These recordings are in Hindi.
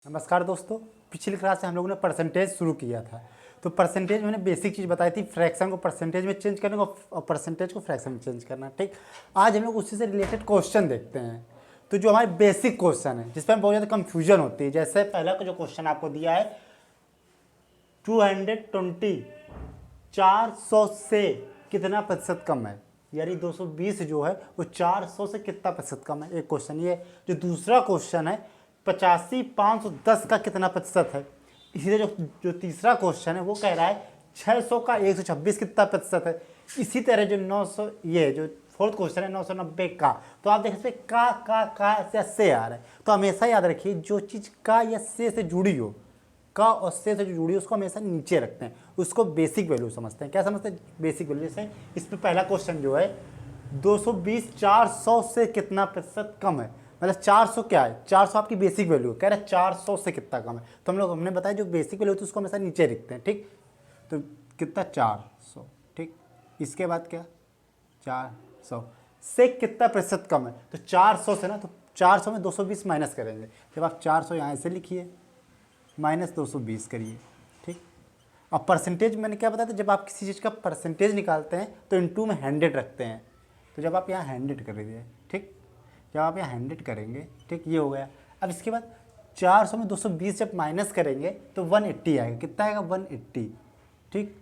नमस्कार दोस्तों, पिछली क्लास से हम लोगों ने परसेंटेज शुरू किया था। तो परसेंटेज मैंने बेसिक चीज़ बताई थी, फ्रैक्शन को परसेंटेज में चेंज करने को और परसेंटेज को फ्रैक्शन में चेंज करना। ठीक, आज हम लोग उसी से रिलेटेड क्वेश्चन देखते हैं। तो जो हमारे बेसिक क्वेश्चन है जिसपे हम बहुत ज़्यादा कंफ्यूजन होती है, जैसे पहला जो क्वेश्चन आपको दिया है 220 400 से कितना प्रतिशत कम है, यानी 220 जो है वो 400 से कितना प्रतिशत कम है, एक क्वेश्चन ये। जो दूसरा क्वेश्चन है 85 510 का कितना प्रतिशत है। इसी तरह जो तीसरा क्वेश्चन है वो कह रहा है 600 का 126 कितना प्रतिशत है। इसी तरह जो 900 ये जो फोर्थ क्वेश्चन है 990 का, तो आप देख सकते का या से आ रहा है। तो हमेशा याद रखिए जो चीज़ का या से जुड़ी हो, का और से जो जुड़ी हो उसको हमेशा नीचे रखते हैं, उसको बेसिक वैल्यू समझते हैं। क्या समझते हैं? Basic value. जैसे इस पर पहला क्वेश्चन जो है 220 400 से कितना प्रतिशत कम है, मतलब 400 क्या है, 400 आपकी बेसिक वैल्यू है, कह रहा है 400 से कितना कम है। तो हमने बताया जो बेसिक वैल्यू होती है उसको हमेशा नीचे रखते हैं। ठीक, तो कितना 400। ठीक, इसके बाद क्या 400 से कितना प्रतिशत कम है, तो 400 से ना, तो 400 में 220 माइनस करेंगे। जब आप 400 यहाँ से लिखिए माइनस 220 करिए। ठीक, अब परसेंटेज मैंने क्या बताया था, जब आप किसी चीज़ का परसेंटेज निकालते हैं तो इनटू में 100 रखते हैं। तो जब आप यहाँ 100 कर दीजिए, ठीक, जब आप यहाँ 100 करेंगे, ठीक, ये हो गया। अब इसके बाद 400 में 220 जब माइनस करेंगे तो 180 आएगा। कितना आएगा? 180। ठीक,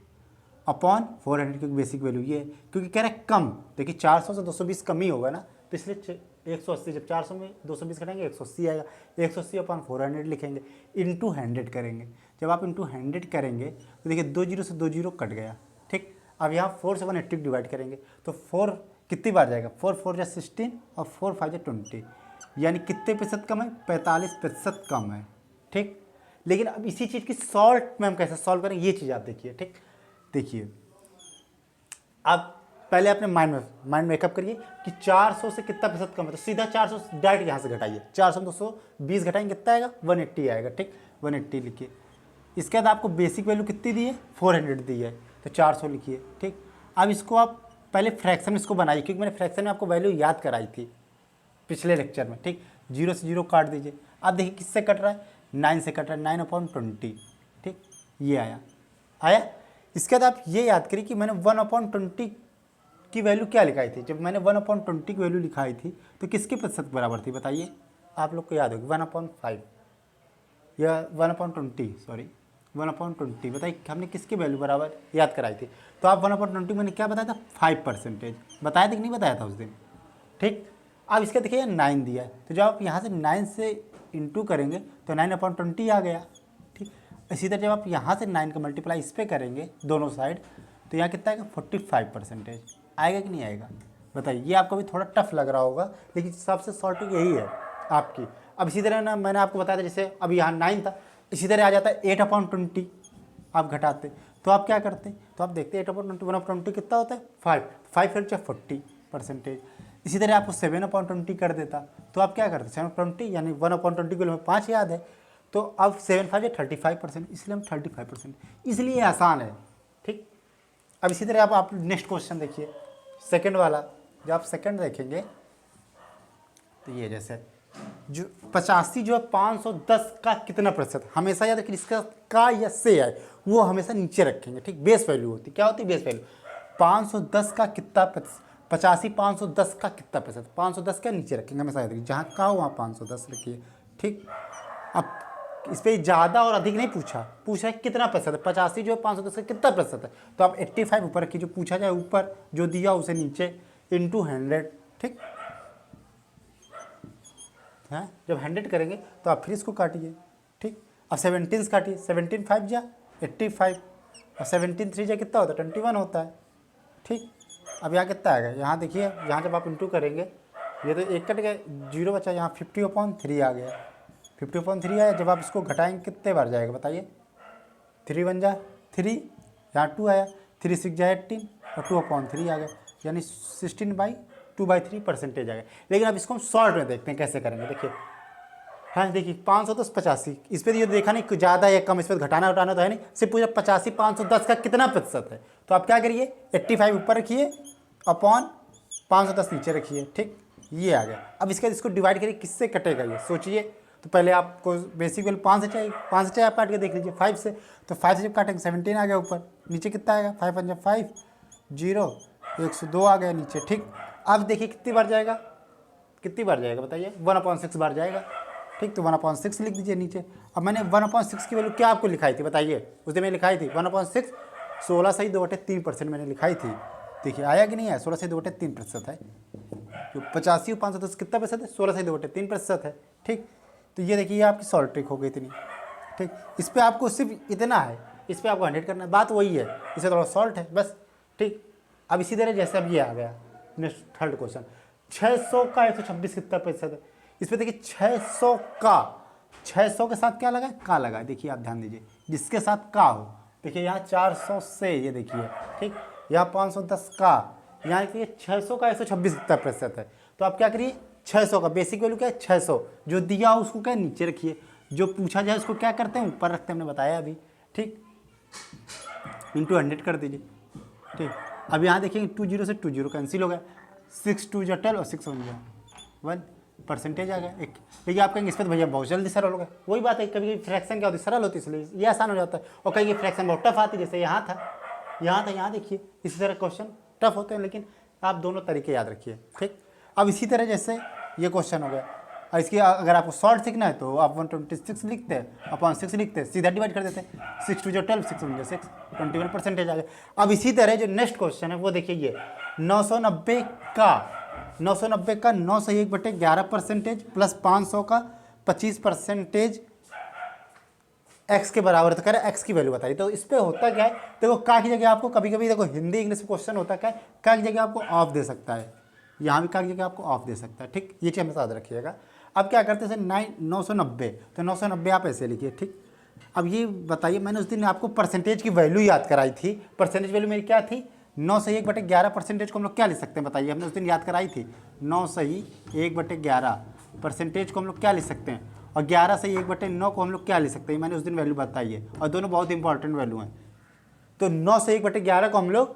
अपॉन 400, क्योंकि बेसिक वैल्यू ये है, क्योंकि कह रहे हैं कम। देखिए 400 से 220 कम ही होगा ना, तो इसलिए 180, जब 400 में 220 घटाएंगे 180 आएगा। 180 अपॉन 400 लिखेंगे, इंटू 100 करेंगे। जब आप इंटू 100 करेंगे तो देखिए 2 जीरो से 2 जीरो कट गया। ठीक, अब यहाँ 4 से 180 डिवाइड करेंगे तो 4 कितनी बार जाएगा, 4 4 जा 16 और 4 5 जा 20, यानी कितने प्रतिशत कम है? 45% कम है। ठीक, लेकिन अब इसी चीज़ की सॉल्व में हम कैसे सॉल्व करें, ये चीज़ आप देखिए। ठीक, देखिए आप पहले अपने माइंड मेकअप करिए कि 400 से कितना प्रतिशत कम है, तो सीधा 400 डायरेक्ट यहाँ से घटाइए। 400 में 220 घटाएंगे कितना आएगा? 180 आएगा। ठीक, 180 लिखिए। इसके बाद आपको बेसिक वैल्यू कितनी दी है? 400 दी है, तो 400 लिखिए। ठीक, अब इसको आप पहले फ्रैक्शन में इसको बनाइए, क्योंकि मैंने फ्रैक्शन में आपको वैल्यू याद कराई थी पिछले लेक्चर में। ठीक, 0 से 0 काट दीजिए। आप देखिए किससे कट रहा है? 9 से कट रहा है, 9/20। ठीक, ये आया। इसके बाद आप ये याद करिए कि मैंने 1/20 की वैल्यू क्या लिखाई थी। जब मैंने 1/20 की वैल्यू लिखाई थी तो किसके प्रतिशत बराबर थी बताइए? आप लोग को याद होगी 1/5 या 1/20, सॉरी 1/20। बताइए हमने किसकी वैल्यू बराबर याद कराई थी? तो आप 1/20 मैंने क्या बताया था? 5% बताया था कि नहीं बताया था उस दिन? ठीक, अब इसका देखिए 9 दिया है, तो जब आप यहाँ से 9 से इंटू करेंगे तो 9/20 आ गया। ठीक, इसी तरह जब आप यहाँ से 9 का मल्टीप्लाई इस पर करेंगे दोनों साइड, तो यहाँ कितना आएगा? 45% आएगा कि नहीं आएगा? बताइए। ये आपको भी थोड़ा टफ लग रहा होगा, लेकिन सबसे शॉर्ट यही है आपकी। अब इसी तरह ना मैंने आपको बताया था, जैसे अब यहाँ 9 था, इसी तरह आ जाता है 8/20। आप घटाते तो आप क्या करते? तो आप देखते 8/20 1/20 कितना होता है? 5 फिर 40%। इसी तरह आपको 7/20 कर देता, तो आप क्या करते? 7/20 यानी 1/20 के लिए 5 याद है, तो अब 7 5 35%, इसलिए हम 35%, इसलिए आसान है। ठीक, अब इसी तरह आप नेक्स्ट क्वेश्चन देखिए, सेकंड वाला। जब आप सेकंड देखेंगे तो ये जैसे जो 85 जो है 510 का कितना प्रतिशत, हमेशा याद रखिए इसका का या से है वो हमेशा नीचे रखेंगे। ठीक, बेस वैल्यू होती क्या होती है? Base value. 510 का कितना प्रतिशत, 85 510 का कितना प्रतिशत, 510 का नीचे रखेंगे हमेशा याद रखिए, जहाँ का हो वहाँ 510 रखिए। ठीक, अब इस पर ज़्यादा और अधिक नहीं पूछा है कितना प्रतिशत है। 85 जो है 510 का कितना प्रतिशत है, तो आप 85 ऊपर रखिए, जो पूछा जाए ऊपर, जो दिया उसे नीचे, इंटू 100। ठीक है, जब 100 करेंगे तो आप फिर इसको काटिए। ठीक, अब 17 से काटिए, 17 5 जा 85 और 17 3 जा कितना होता है? 21 होता है। ठीक, अब यहाँ कितना आएगा? यहाँ देखिए, यहाँ जब आप इंटू करेंगे ये तो एक कट गया, 0 बचा, यहाँ 50/3 आ गया। 50/3 आया, जब आप इसको घटाएंगे कितने बार जाएगा बताइए? 3 1 जा 3, यहाँ 2 आया, 3 6 जा 18 और 2/3 आ गया, यानी 16/2/3% आ गया। लेकिन अब इसको हम शॉर्ट में देखते हैं कैसे करेंगे। देखिए, हाँ देखिए 510 85, इस पर ये देखा नहीं कि ज़्यादा या कम, इस पर घटाना उठाना तो है नहीं, सिर्फ पूछा 85 510 का कितना प्रतिशत है। तो आप क्या करिए? 85 ऊपर रखिए अपॉन 510 नीचे रखिए। ठीक, ये आ गया। अब इसके बाद इसको डिवाइड करिए, किससे कटेगा ये सोचिए? तो पहले आपको बेसिक वैल्यू 5 से चाहिए, 5 से चाहिए आप काट के देख लीजिए 5 से, तो 5 से जब काटेंगे 17 आ गया ऊपर, नीचे कितना आएगा 5 5 5 0 102 आ गया नीचे। ठीक, अब देखिए कितनी बार जाएगा, कितनी बार जाएगा बताइए, 1/6 बार जाएगा। ठीक, तो 1/6 लिख दीजिए नीचे। अब मैंने 1/6 की वैल्यू क्या आपको लिखाई थी बताइए, उस दिन मैंने लिखाई थी 1/6 16 सही 2/3% मैंने लिखाई थी। देखिए आया कि नहीं है, 16 सही 2/3% है, जो 85 और 510 कितना प्रतिशत है, 16 सही 2/3% है। ठीक, तो ये देखिए आपकी सॉल्व ट्रिक हो गई इतनी। ठीक, इस पर आपको सिर्फ इतना है, इस पर आपको 100 करना है, बात वही है, इसे थोड़ा सॉल्ट है बस। ठीक, अब इसी तरह जैसे अब ये आ गया नेक्स्ट थर्ड क्वेश्चन, 600 का 126 कितना प्रतिशत है। इस पर देखिए 600 के साथ क्या लगा, का लगा, देखिए आप ध्यान दीजिए, जिसके साथ का हो, देखिए यहाँ 400 से, ये देखिए ठीक, यहाँ 510 का, यहाँ देखिए 600 का 126 कितना प्रतिशत है। तो आप क्या करिए, 600 का बेसिक वैल्यू क्या है 600, जो दिया हो उसको क्या नीचे रखिए, जो पूछा जाए उसको क्या करते हैं ऊपर रखते हैं, हमने बताया अभी। ठीक, इंटू 100 कर दीजिए। ठीक, अब यहाँ देखिए 20 से 20 कैंसिल हो गया, 6 2 12 और 6 1 परसेंटेज आ गया एक। देखिए आप कहेंगे इस पर तो भैया बहुत जल्दी सरल हो गया, वही बात है, कभी कभी फ्रैक्शन क्या होती है सरल होती है, इसलिए ये आसान हो जाता है, और कहीं फ्रैक्शन बहुत टफ आती है, जैसे यहाँ था, यहाँ देखिए इसी तरह क्वेश्चन टफ होते हैं, लेकिन आप दोनों तरीके याद रखिए। ठीक, अब इसी तरह जैसे ये क्वेश्चन हो गया, और इसकी अगर आपको शॉर्ट सीखना है तो आप 126 लिखते हैं अपॉन 6 लिखते हैं, सीधा डिवाइड कर देते हैं, 6 2 12 6 1 6 21% आ गया। अब इसी तरह जो नेक्स्ट क्वेश्चन है वो देखिए ये 990 का 9 सही 1/11% प्लस 500 का 25% एक्स के बराबर, तो कह रहे एक्स की वैल्यू बताइए। तो इस पर होता क्या है, देखो का की जगह आपको कभी कभी देखो हिंदी इंग्लिश में क्वेश्चन होता क्या है, का की जगह आपको ऑफ दे सकता है, यहाँ भी का की जगह आपको ऑफ दे सकता है। ठीक, ये चीज़ हमें याद रखिएगा। अब क्या करते हैं 990, तो 990 आप ऐसे लिखिए। ठीक, अब ये बताइए, मैंने उस दिन आपको परसेंटेज की वैल्यू याद कराई थी, परसेंटेज वैल्यू मेरी क्या थी, 9 सही 1/11% को हम लोग क्या लिख सकते हैं बताइए, हमने उस दिन याद कराई थी 9 सही 1/11% को हम लोग क्या लिख सकते हैं, और 11 सही 1/9 को हम लोग क्या लिख सकते हैं, मैंने उस दिन वैल्यू बताई है, और दोनों बहुत इंपॉर्टेंट वैल्यू हैं। तो 9 से 1/11 को हम लोग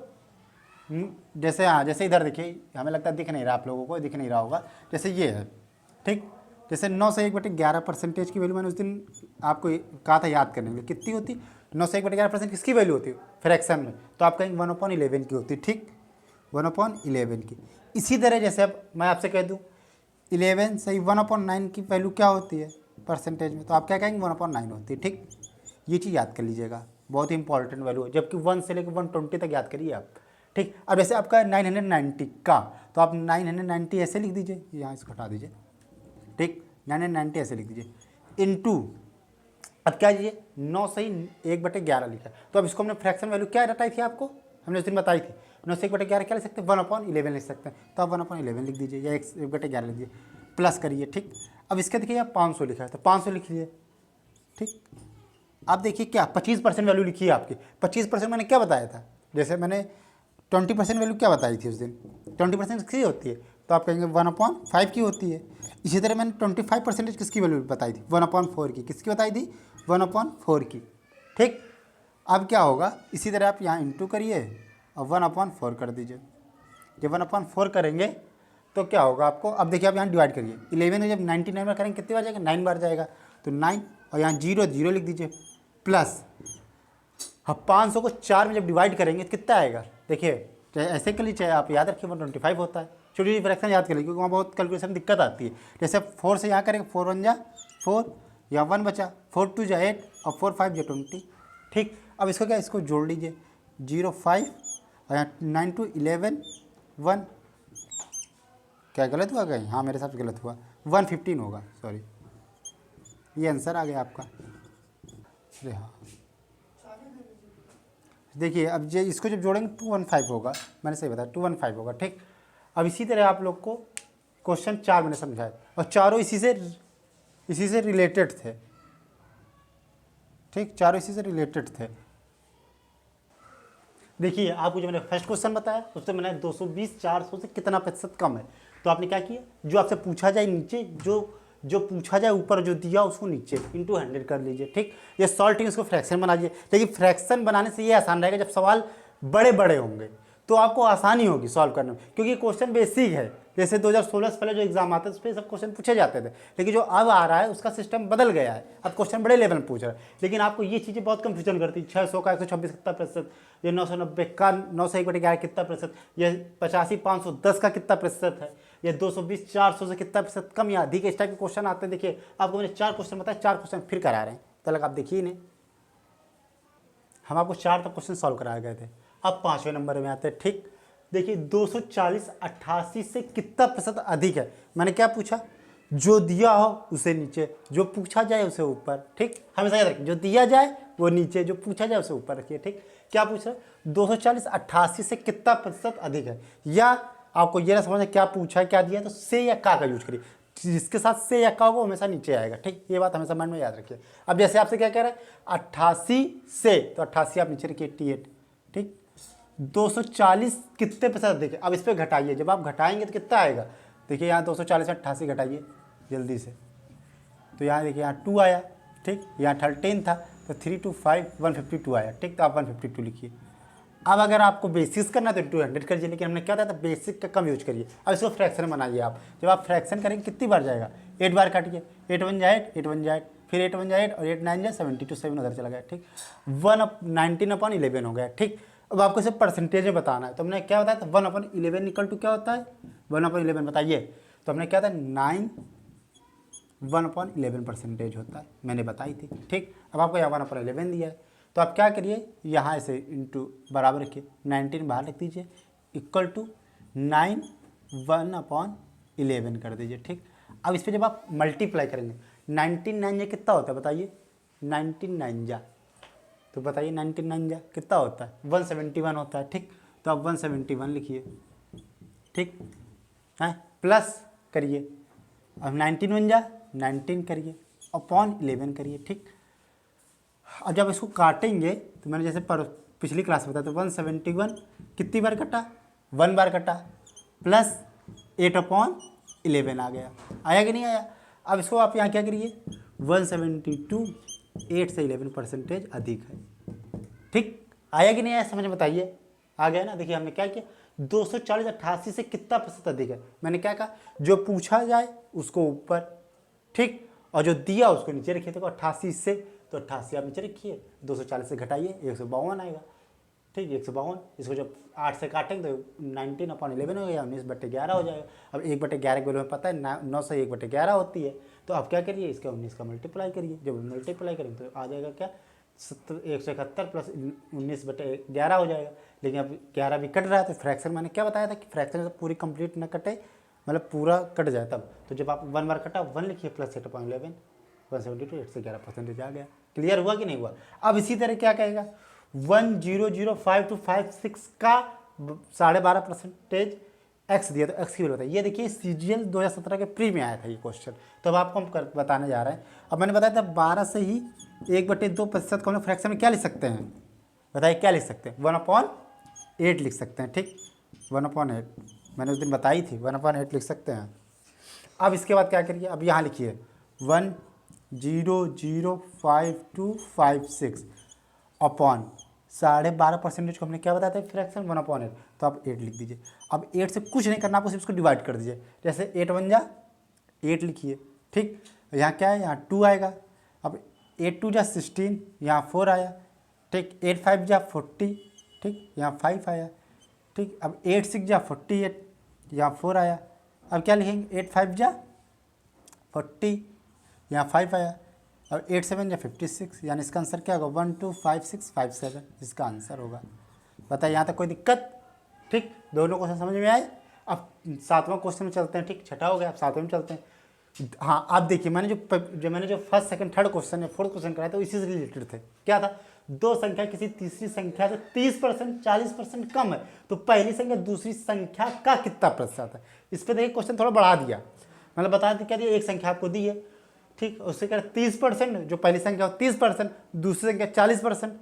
जैसे, हाँ जैसे इधर देखिए, हमें लगता है दिख नहीं रहा, आप लोगों को दिख नहीं रहा होगा, जैसे ये है। ठीक, जैसे 9 से 1/11% की वैल्यू मैंने उस दिन आपको कहा था याद करने के लिए, कितनी होती, 9 से 1/11% किसकी वैल्यू होती है फ्रैक्शन में, तो आप कहेंगे 1/11 की होती है। ठीक, 1/11 की। इसी तरह जैसे अब मैं आपसे कह दूँ 11 सही 1/9 की वैल्यू क्या होती है परसेंटेज में, तो आप क्या कहेंगे 1/9 होती है। ठीक, ये चीज़ याद कर लीजिएगा, बहुत ही इंपॉर्टेंट वैल्यू है, जबकि 1 से लेकर 120 तक याद करिए आप। ठीक, अब जैसे आपका 990 का, तो आप 990 ऐसे लिख दीजिए, यहाँ इसको हटा दीजिए। ठीक, 990 ऐसे लिख दीजिए, इनटू अब क्या लीजिए 9 सही 1/11 लिखा, तो अब इसको हमने फ्रैक्शन वैल्यू क्या रटाई थी आपको, हमने उस दिन बताई थी 9 से 1/11 क्या लिख सकते हैं 1/11 लिख सकते हैं, तो आप 1/11 लिख दीजिए या 1/11 लिख दीजिए, प्लस करिए। ठीक, अब इसके देखिए यहाँ 500 लिखा है, तो 500 लिख लीजिए। ठीक, आप देखिए क्या 25% वैल्यू लिखी है आपकी, 25% मैंने क्या बताया था, जैसे मैंने 20% वैल्यू क्या बताई थी उस दिन, 20% किसकी होती है, तो आप कहेंगे 1/5 की होती है। इसी तरह मैंने 25% किसकी वैल्यू बताई थी 1/4 की, किसकी बताई थी 1/4 की। ठीक, अब क्या होगा, इसी तरह आप यहाँ इंटू करिए और 1/4 कर दीजिए। जब 1/4 करेंगे तो क्या होगा आपको, अब देखिए आप यहाँ डिवाइड करिए, 11 में जब 99 बार करेंगे कितनी बार जाएगा 9 बार जाएगा, तो 9 और यहाँ 0 0 लिख दीजिए, प्लस अब 500 को 4 में जब डिवाइड करेंगे तो कितना आएगा, देखिए चाहे ऐसे कर लीजिए चाहे आप याद रखिए 125 होता है, छोटी छोटी फ्रैक्शन याद कर लीजिए क्योंकि वहाँ बहुत कैलकुलेशन दिक्कत आती है। जैसे 4 से यहाँ करेंगे 4 1 जा 4, या 1 बचा, 4 2 जा 8 और 4 5 जा 20। ठीक, अब इसको क्या, इसको जोड़ लीजिए 0 5 और यहाँ 9 2 11 1, क्या गलत हुआ कहीं, हाँ मेरे साथ गलत हुआ, 115 होगा, सॉरी ये आंसर आ गया आपका। अरे हाँ देखिए, अब जे इसको जब जोड़ेंगे 215 होगा, मैंने सही बताया 215 होगा। ठीक, अब इसी तरह आप लोग को क्वेश्चन 4 मैंने समझाया और चारों इसी से रिलेटेड थे। ठीक, चारों इसी से रिलेटेड थे। देखिए आपको जो मैंने फर्स्ट क्वेश्चन बताया उससे मैंने 220 400 से कितना प्रतिशत कम है, तो आपने क्या किया, जो आपसे पूछा जाए नीचे, जो पूछा जाए ऊपर, जो दिया उसको नीचे इंटू 100 कर लीजिए। ठीक, ये सॉल्टिंग इसको फ्रैक्शन बना लीजिए, लेकिन फ्रैक्शन बनाने से ये आसान रहेगा जब सवाल बड़े बड़े होंगे, तो आपको आसानी होगी सॉल्व करने में, क्योंकि क्वेश्चन बेसिक है। जैसे 2016 से पहले जो एग्जाम आते थे उस पर सब क्वेश्चन पूछे जाते थे, लेकिन जो अब आ रहा है उसका सिस्टम बदल गया है, अब क्वेश्चन बड़े लेवल में पूछ रहा है। लेकिन आपको ये चीज़ें बहुत कंफ्यूजन करती है, 600 का 126 कितना प्रतिशत, ये 990 का 901/11 कितना प्रतिशत, ये 85 510 का कितना प्रतिशत है, ये 220 400 से कितना प्रतिशत कम या अधिक, इस टाइप के क्वेश्चन आते हैं। देखिए आपको मैंने 4 क्वेश्चन बताया, 4 क्वेश्चन फिर करा रहे हैं, तक आप देखिए नहीं, हम आपको 4 तक क्वेश्चन सॉल्व कराए गए थे। अब 5वें नंबर में आते हैं। ठीक, देखिए 240 88 से कितना प्रतिशत अधिक है। मैंने क्या पूछा, जो दिया हो उसे नीचे, जो पूछा जाए उसे ऊपर। ठीक, हमेशा याद रखिए, जो दिया जाए वो नीचे, जो पूछा जाए उसे ऊपर रखिए। ठीक, क्या पूछ रहा है, 240 88 से कितना प्रतिशत अधिक है, या आपको ये ना समझना क्या पूछा क्या दिया, तो से या का यूज करिए, जिसके साथ से या का होगा हमेशा नीचे आएगा। ठीक, ये बात हमेशा मन में याद रखिए। अब जैसे आपसे क्या कह रहा है 88 से, तो 88 आप नीचे रखिए 88। ठीक, 240 कितने प्रतिशत देखिए, अब इस पर घटाइए, जब आप घटाएंगे तो कितना आएगा, देखिए यहाँ 240 में 88 घटाइए जल्दी से, तो यहाँ देखिए यहाँ 2 आया। ठीक, यहाँ 13 था तो 3 2 5 152 आया। ठीक, तो आप 152 लिखिए। अब अगर आपको बेसिक्स करना तो 200 करिए, लेकिन हमने क्या था बेसिक का कम यूज करिए। अब इसको फ्रैक्शन बनाइए आप, जब आप फ्रैक्शन करेंगे कितनी बार जाएगा, 8 बार काटिए, 8 1 जा 8, 8 1 जा 8, फिर 8 1 जा 8 और 8 9 जा 72, 7 उधर चला गया। ठीक, 19/11 हो गया। ठीक, अब आपको इसे परसेंटेज में बताना है, तो हमने क्या बताया था 1/11 इक्वल टू क्या होता है, 1/11 बताइए, तो हमने क्या था 9 1/11% होता है, मैंने बताई थी। ठीक, अब आपको यहाँ 1/11 दिया है, तो आप क्या करिए यहाँ से इंटू बराबर रखिए, 19 बाहर लिख दीजिए, इक्वल टू 9 1/11 कर दीजिए। ठीक, अब इस पर जब आप मल्टीप्लाई करेंगे 19 9 जा कितना होता है बताइए, 19 9 जा, तो बताइए 19 9 जा कितना होता है, 171 होता है। ठीक, तो आप 171 लिखिए। ठीक है, प्लस करिए, अब 19 1 जा 19 करिए, अपॉन 11 करिए। ठीक, अब जब इसको काटेंगे तो मैंने जैसे पिछली क्लास में बताया, तो 171 कितनी बार कटा, 1 बार कटा, प्लस 8/11 आ गया, आया कि नहीं आया। अब इसको आप यहाँ क्या करिए, 172 8 से 11% अधिक है। ठीक, आया कि नहीं आया समझ में बताइए, आ गया ना। देखिए हमने क्या किया, 240 88 से कितना प्रतिशत अधिक है, मैंने क्या कहा, जो पूछा जाए उसको ऊपर, ठीक, और जो दिया उसको नीचे रखिए। देखो 88 से, तो 88 आप नीचे रखिए, 240 से घटाइए 152 आएगा। ठीक, 152, इसको जब 8 से काटेंगे तो 19/11 हो गया, 19/11 हो जाएगा। अब 1/11 के वैल्यू में पता है 9 से 1/11 होती है, तो आप क्या करिए, इसका 19 का मल्टीप्लाई करिए, जब मल्टीप्लाई करेंगे तो आ जाएगा क्या 171 प्लस 19/11 हो जाएगा। लेकिन अब 11 भी कट रहा है, तो फ्रैक्शन मैंने क्या बताया था कि फ्रैक्शन से पूरी कंप्लीट ना कटे, मतलब पूरा कट जाए तब, तो जब आप 1 बार कटा 1 लिखिए, प्लस 8/11 172 8 से 11% आ गया। क्लियर हुआ कि नहीं हुआ। अब इसी तरह क्या कहेगा, 1005256 का 12.5% एक्स दिया, तो एक्स की वैल्यू बताइए। ये देखिए CGL 2017 के प्री में आया था ये क्वेश्चन, तो अब आपको हम बताने जा रहे हैं। अब मैंने बताया था 12 से ही 1/2% को हम फ्रैक्शन में क्या लिख सकते हैं, बताइए क्या लिख सकते हैं, 1/8 लिख सकते हैं। ठीक, 1/8 मैंने उस दिन बताई थी, 1/8 लिख सकते हैं। अब इसके बाद क्या करिए, अब यहाँ लिखिए 1005256 अपॉन 12.5% को हमने क्या बताया था फ्रैक्शन 1/8, तो आप 8 लिख दीजिए। अब 8 से कुछ नहीं करना, आपको सिर्फ इसको डिवाइड कर दीजिए, जैसे 8 1 जा 8 लिखिए। ठीक, यहाँ क्या है, यहाँ 2 आएगा, अब 8 2 जा 16, यहाँ 4 आया। ठीक, 8 5 जा 40, ठीक, यहाँ 5 आया। ठीक, अब 8 6 जा 48, यहाँ 4 आया। अब क्या लिखेंगे, 8 5 जा 40, यहाँ 5 आया। और 8 7 या 56, यानी इसका आंसर क्या होगा 125657, इसका आंसर होगा। बताइए यहाँ तक कोई दिक्कत। ठीक, दोनों क्वेश्चन समझ में आए। अब 7वां क्वेश्चन में चलते हैं। ठीक, छठा हो गया, अब 7वें में चलते हैं। हाँ, आप देखिए मैंने जो फर्स्ट सेकंड थर्ड क्वेश्चन या फोर्थ क्वेश्चन कराया था इसी से रिलेटेड थे। क्या था, दो संख्या किसी तीसरी संख्या से 30% 40% कम है, तो पहली संख्या दूसरी संख्या का कितना प्रतिशत है। इस पर देखिए क्वेश्चन थोड़ा बढ़ा दिया, मतलब बता दी क्या दिया, एक संख्या आपको दी है, ठीक, उससे क्या 30%, जो पहली संख्या हो 30%, दूसरी संख्या 40%,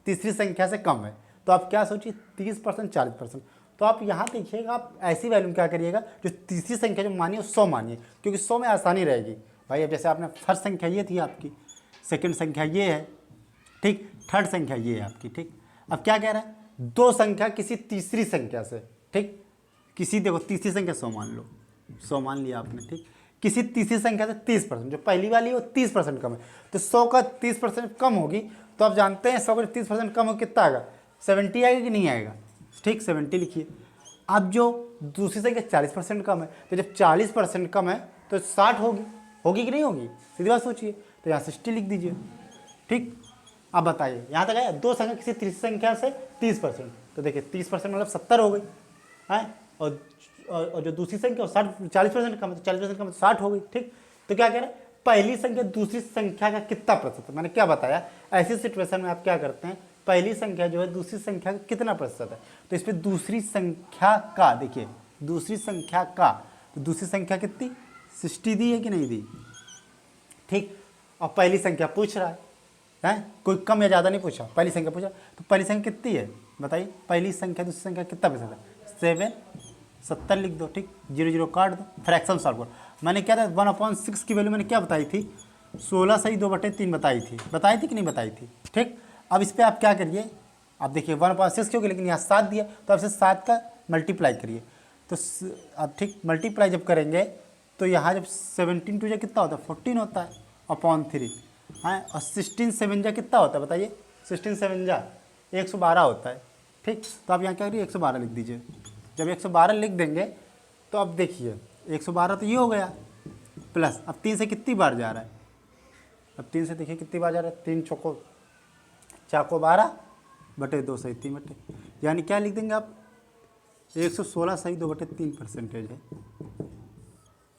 तीसरी संख्या से कम है, तो आप क्या सोचिए 30% 40%। तो आप यहाँ देखिएगा, आप ऐसी वैल्यू क्या करिएगा, जो तीसरी संख्या जो मानिए 100 मानिए, क्योंकि 100 में आसानी रहेगी भाई। अब जैसे आपने फर्स्ट संख्या ये थी आपकी, सेकंड संख्या ये है, ठीक, थर्ड संख्या ये है आपकी। ठीक, अब क्या कह रहा है, दो संख्या किसी तीसरी संख्या से, ठीक, किसी देखो तीसरी संख्या 100 मान लो, 100 मान लिया आपने, ठीक, किसी तीसरी संख्या से 30%, जो पहली वाली है वो 30% कम है, तो 100 का 30% कम होगी, तो आप जानते हैं 100 का 30% कम हो कितना आएगा, 70 आएगा कि नहीं आएगा, ठीक, 70 लिखिए। अब जो दूसरी संख्या 40% कम है, तो जब 40% कम है तो 60 होगी, होगी कि नहीं होगी, सीधी बात सोचिए, तो यहाँ 60 लिख दीजिए, ठीक। अब बताइए यहाँ तक आया, दो संख्या किसी तीसरी संख्या से 30%, तो देखिए 30% मतलब 70 हो गई है, और जो दूसरी संख्या 40% कम है, तो 40% कम है तो 60 हो गई, ठीक। तो क्या कह रहे हैं, पहली संख्या दूसरी संख्या का कितना प्रतिशत, मैंने क्या बताया, ऐसी सिचुएशन में आप क्या करते हैं, पहली संख्या जो है दूसरी संख्या का कितना प्रतिशत है, तो इस पर दूसरी संख्या का, देखिए दूसरी संख्या का, तो दूसरी संख्या कितनी 60 दी है कि नहीं दी, ठीक। और पहली संख्या पूछ रहा है, कोई कम या ज़्यादा नहीं पूछा, पहली संख्या पूछा, तो पहली संख्या कितनी है बताइए, पहली संख्या दूसरी संख्या कितना प्रतिशत है, 7, 70 लिख दो, ठीक, 0 0 काट दो, फ्रैक्शन सॉल्व करो। मैंने क्या था 1/6 की वैल्यू मैंने क्या बताई थी, 16 सही 2/3 बताई थी कि नहीं बताई थी, ठीक। अब इस पर आप क्या करिए, आप देखिए 1/6 क्योंकि, लेकिन यहाँ 7 दिया, तो आपसे 7 का मल्टीप्लाई करिए, तो अब ठीक मल्टीप्लाई जब करेंगे तो यहाँ जब 17 2 कितना होता है 14 होता है, अपॉन 3 हाँ, और 16 7 कितना होता है बताइए, 16 7 112 होता है, ठीक। तो आप यहाँ क्या करिए 112 लिख दीजिए। जब 112 लिख देंगे तो अब देखिए 112 तो ये हो गया, प्लस अब 3 से कितनी बार जा रहा है, अब 3 से देखिए कितनी बार जा रहा है, 3 चौको 12 बटे 2 सही 3 बटे, यानी क्या लिख देंगे आप 116 सही 2/3% है।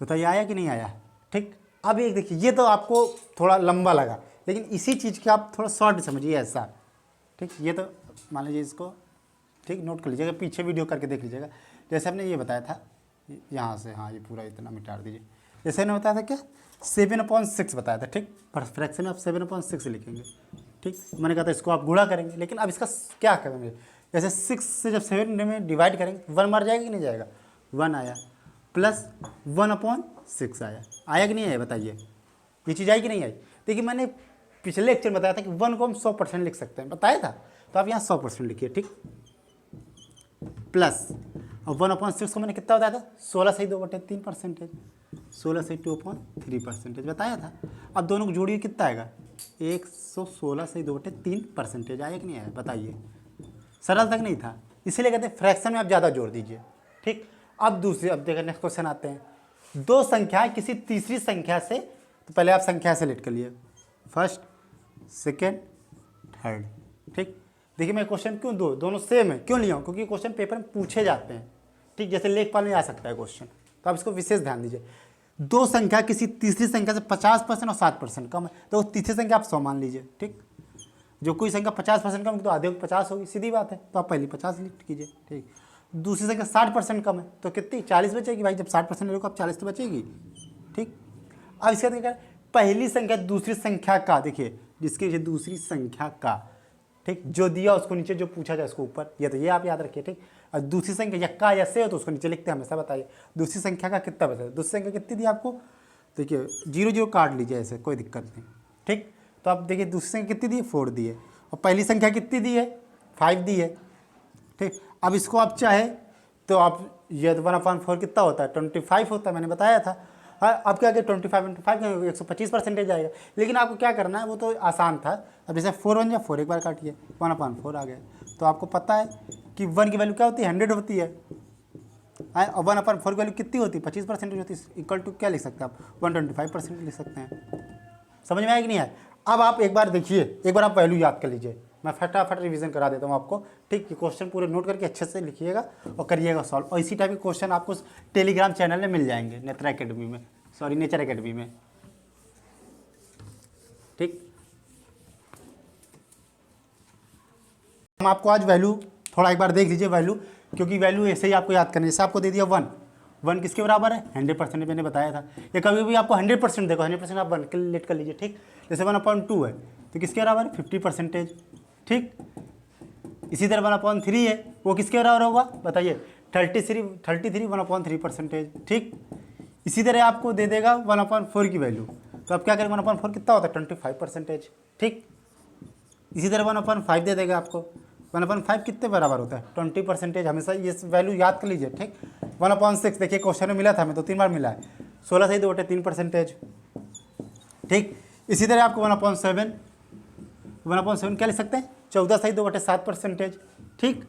बताइए आया कि नहीं आया, ठीक। अब एक देखिए, ये तो आपको थोड़ा लंबा लगा, लेकिन इसी चीज़ के आप थोड़ा शॉर्ट समझिए ऐसा, ठीक। ये तो मान लीजिए इसको, ठीक, नोट कर लीजिएगा, पीछे वीडियो करके देख लीजिएगा, जैसे हमने ये बताया था यहाँ से, हाँ ये पूरा इतना मिटा दीजिए, जैसे हमने बताया था क्या 7/6 बताया था, ठीक, पर फ्रैक्शन में आप 7/6 लिखेंगे, ठीक। मैंने कहा था इसको आप गुणा करेंगे, लेकिन अब इसका क्या करेंगे, जैसे 6 से जब 7 में डिवाइड करेंगे 1 मार जाएगा कि नहीं जाएगा, 1 आया, प्लस 1/6 आया कि नहीं आया बताइए, ये चीज़ आई कि नहीं आई। देखिए मैंने पिछले लेक्चर में बताया था कि 1 को हम 100% लिख सकते हैं, बताया था, तो आप यहाँ 100% लिखिए, ठीक, प्लस और 1/6 को मैंने कितना बताया था 16 सही 2/3%, 16 सही 2/3% बताया था। अब दोनों को जोड़िए कितना आएगा 116 सही 2/3% आया कि नहीं आया बताइए, सरल तक नहीं था, इसीलिए कहते हैं फ्रैक्शन में आप ज़्यादा जोड़ दीजिए, ठीक। अब दूसरी, अब देखिए नेक्स्ट क्वेश्चन आते हैं, दो संख्याएं किसी तीसरी संख्या से, तो पहले आप संख्या सेलेक्ट कर लिए, फर्स्ट सेकेंड थर्ड, ठीक। देखिए मैं क्वेश्चन क्यों दोनों सेम है क्यों लिया हूँ, क्योंकि क्वेश्चन पेपर में पूछे जाते हैं, ठीक, जैसे लेखपाल में आ सकता है क्वेश्चन, तो आप इसको विशेष ध्यान दीजिए। दो संख्या किसी तीसरी संख्या से 50% और 7% कम है, तो तीसरी संख्या आप 100 मान लीजिए, ठीक। जो कोई संख्या 50% कम है तो आधे को 50 होगी, सीधी बात है, तो आप पहली 50 लिख कीजिए, ठीक। दूसरी संख्या 60% कम है तो कितनी 40 बचेगी भाई, जब 60% लोगे आप 40 तो बचेगी, ठीक। अब इसके बाद क्या करें, पहली संख्या दूसरी संख्या का, देखिए जिसके नीचे दूसरी संख्या का, ठीक, जो दिया उसको नीचे, जो पूछा जाए उसको ऊपर, ये तो ये आप याद रखिए, ठीक। और दूसरी संख्या या का या से हो तो उसको नीचे लिखते हैं हमेशा, बताइए दूसरी संख्या का कितना बचा, दूसरी संख्या कितनी दी आपको, देखिए 0 0 काट लीजिए ऐसे, कोई दिक्कत नहीं, ठीक। तो आप देखिए दूसरी संख्या कितनी दी है 4 दी है, और पहली संख्या कितनी दी है 5 दी है, ठीक। अब इसको आप चाहे तो आप ये 1/4 कितना होता है 25 होता है, मैंने बताया था। हाँ, अब क्या कि 25 × 5 125% आएगा, लेकिन आपको क्या करना है वो तो आसान था। अब जैसे 4 1 4 एक बार काटिए 1/4 आ गया, तो आपको पता है कि 1 की वैल्यू क्या होती है 100 होती है, और 1/4 की वैल्यू कितनी होती है 25% होती है, इक्वल टू क्या लिख सकते हैं आप 125% लिख सकते हैं। समझ में आया कि नहीं आया। अब आप एक बार देखिए, एक बार आप वैल्यू याद कर लीजिए, मैं फटाफट रिवीजन करा देता हूँ आपको, ठीक। क्वेश्चन पूरे नोट करके अच्छे से लिखिएगा और करिएगा सॉल्व, और इसी टाइप के क्वेश्चन आपको टेलीग्राम चैनल में मिल जाएंगे, नेचर एकेडमी में, ठीक। हम आपको आज वैल्यू थोड़ा एक बार देख लीजिए वैल्यू, क्योंकि वैल्यू ऐसे ही आपको याद करनी है। जैसे आपको दे दिया 1 किसके बराबर है 100%, मैंने बताया था। या कभी भी आपको 100% देखो 100% आप 1 कैलकुलेट कर लीजिए, ठीक। जैसे 1/2 है तो किसके बराबर है 50%, ठीक। इसी तरह 1/3 है, वो किसके बराबर होगा बताइए 33 1/3%, ठीक। इसी तरह आपको दे देगा 1/4 की वैल्यू, तो आप क्या करेंगे 1/4 कितना होता है 25%, ठीक। इसी तरह 1/5 दे देगा आपको, 1/5 कितने बराबर होता है 20%। हमेशा ये वैल्यू याद कर लीजिए, ठीक। 1/6 देखिए क्वेश्चन में मिला था हमें, तो 3 बार मिला है। 16 सही 2/3%, ठीक। इसी तरह आपको 1/7 क्या लिख सकते हैं 14 सही 2/7%, ठीक।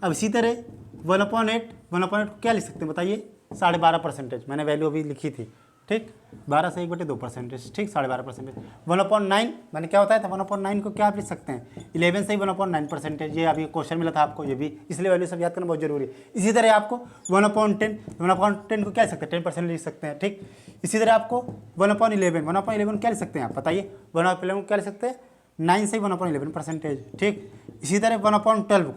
अब इसी तरह 1/8 को क्या लिख सकते हैं बताइए 12.5%। मैंने वैल्यू अभी लिखी थी, ठीक। 12 से 1/2%, ठीक, 12.5%। 1/9 मैंने क्या बताया था 1/9 को क्या आप लिख सकते हैं 11 से 1/9%। ये अभी क्वेश्चन मिला था आपको, ये भी, इसलिए वैल्यू सब याद करना बहुत जरूरी है। इसी तरह आपको 1/10 को क्या लिख सकते हैं 10% लिख सकते हैं, ठीक। इसी तरह आपको 1/11 क्या लिख सकते हैं आप बताइए 1/11 को क्या लिख सकते हैं 9 से 1/11%, ठीक। इसी तरह 1/12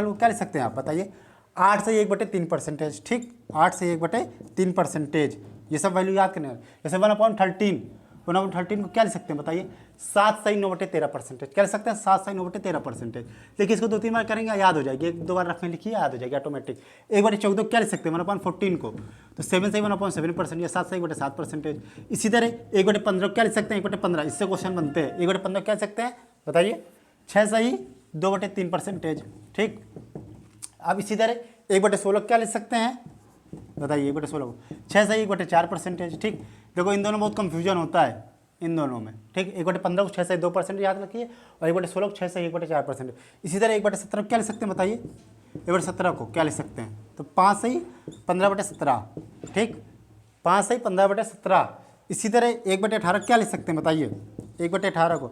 को क्या लिख सकते हैं आप बताइए 8 से 1/3%, ठीक। 8 से 1/3%, ये सब वैल्यू याद करने हैं। जैसे 1/13 को क्या लिख सकते हैं बताइए 7 से 9/13%, क्या लिख सकते हैं 7 से 9/13%। देखिए इसको 2-3 बार करेंगे याद हो जाएगी, 1-2 बार रफ में लिखिए याद हो जाएगी ऑटोमेटिक। 1/14 क्या लिख सकते हैं 1/14 को, तो 7 से 1/7% या 7 से 1/7%। इसी तरह 1/15 क्या लिख सकते हैं 1/15, इससे क्वेश्चन बनते हैं। 1/15 क्या लिख सकते हैं बताइए 6 से 2/3%, ठीक। अब इसी तरह 1/16 क्या लिख सकते हैं बताइए 1/16 को 6 से 1/4%, ठीक। देखो इन दोनों में बहुत कंफ्यूजन होता है इन दोनों में, ठीक। 1/15 को 6 से 2% याद रखिए और 1/16 को 6 से 1/4%। इसी तरह 1/17 को क्या लिख सकते हैं बताइए 1/17 को क्या लिख सकते हैं तो 5 से 15/17, ठीक। 5 से 15/17। इसी तरह 1/18 क्या लिख सकते हैं बताइए 1/18 को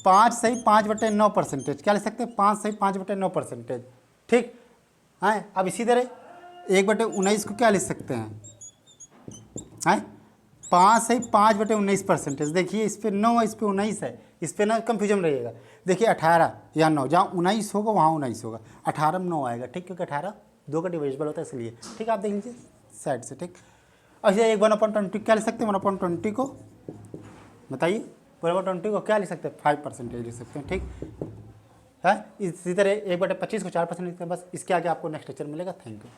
5 से 5/9%, क्या लिख सकते हैं 5 से 5/9%, ठीक है। अब इसी तरह 1/19 को क्या लिख सकते हैं 5 से 5/19%। देखिए इस पे 9 है, इस पे 19 है, इस पे ना कंफ्यूजन रहिएगा। देखिए 18 या 9, जहाँ 19 होगा वहाँ 19 होगा, 18 में 9 आएगा, ठीक, क्योंकि 18 2 का डिविजिबल होता है इसलिए, ठीक। आप देख लीजिए साइड से, ठीक। अच्छा 1/20 क्या लिख सकते हैं 1/20 को बताइए 1/20 को क्या लिख सकते हैं 5% लिख सकते हैं, ठीक है। इसी तरह 1/25 को 4% लिखते हैं। बस इसके आगे आपको नेक्स्ट लेक्चर मिलेगा। Thank you.